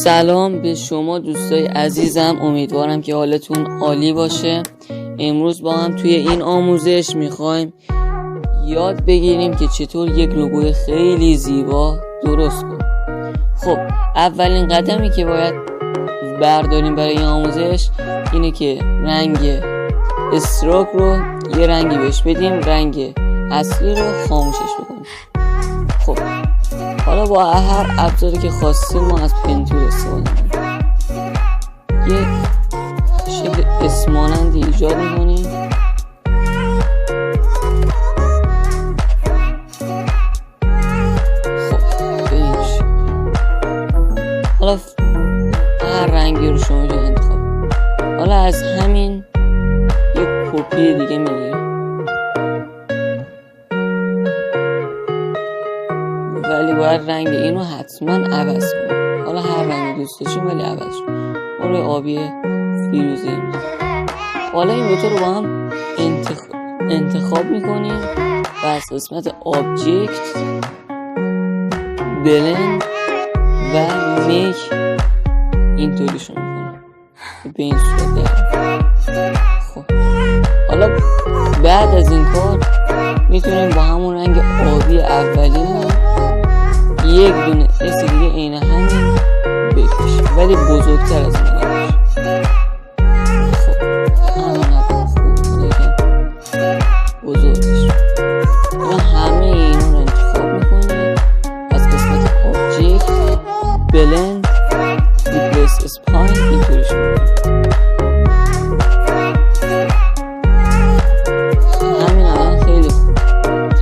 سلام به شما دوستای عزیزم، امیدوارم که حالتون عالی باشه. امروز با هم توی این آموزش میخوایم یاد بگیریم که چطور یک لوگوی خیلی زیبا درست کنیم. خب اولین قدمی که باید برداریم برای این آموزش اینه که رنگ استروک رو یه رنگی بهش بدیم، رنگ اصلی رو خاموشش بکنیم. خب حالا با هر ابزاری که خواستیم ما از پنتور استفاده می‌کنیم. یه شکل اسمانندی ایجاد می‌کنیم. خب به این شکل. حالا هر رنگی رو شما می‌تونید انتخاب کنید. حالا از همین یک کپی دیگه می‌گیریم، ولی باید رنگ اینو حتما عوض کنیم. حالا هر رنگی دوست داشتیم ولی عوض کنیم. ما روی آبی فیروزه‌ای می‌ذاریم. حالا این دوتا رو با هم انتخاب می‌کنیم و از قسمت آبجکت، بلند و میک اینطوریشون می‌کنیم به این صورت داریم. خب حالا بعد از این کار میتونیم با همون رنگ آبی اولی یک دونه اس دیگه عین همین بکشیم، ولی بزرگتر از این باشه. خب همین خوب دیگه بزرگش. حالا همه اینا رو انتخاب میکنیم از قسمت آبجکت، بلند، ریپلیس اسپاین اینطوریش میکنیم. همین الان خیلی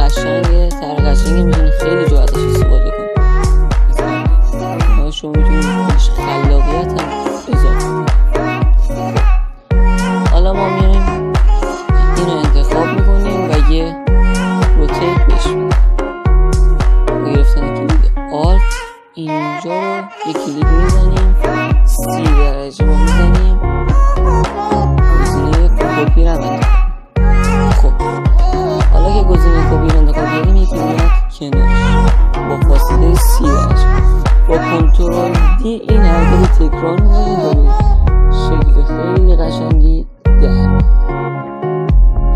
قشنگه، طرح قشنگه، میتونید خیلی جا ازش استفاده کنید. شما میتونید بهش خلاقیت هم اضافه کنید. حالا ما میایم اینو انتخاب میکنیم و یه روتیت بهش میدیم. با گرفتن کلید آلت اینجا رو یه کلیک میزنیم، 30 درجه ما میزنیم، گزینه کپی رو انتخاب. خب حالا که گزینه کپی رو انتخاب کردیم یکی میاد کنارش با فاصله 30 درجه. با کنترل دی این حرکت رو تکرار می‌کنیم تا به شکل خیلی قشنگی در.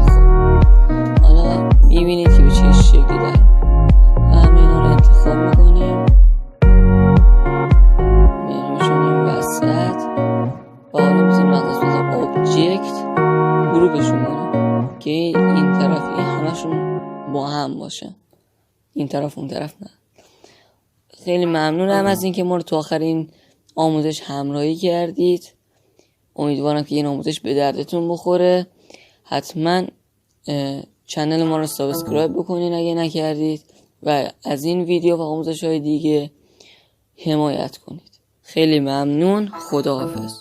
خب حالا می‌بینید که به چه شکلی در. همه اینا رو انتخاب می‌کنیم، می‌اریمشون این وسط و حالا می‌تونیم از قسمت آبجکت گروهشون کنیم که این طرف این همشون با هم باشه، این طرف اون طرف نه. خیلی ممنونم از اینکه ما رو تا آخر این آموزش همراهی کردید. امیدوارم که این آموزش به دردتون بخوره. حتما چنل ما رو سابسکرایب بکنین اگه نکردید و از این ویدیو و آموزش های دیگه حمایت کنید. خیلی ممنون. خداحافظ.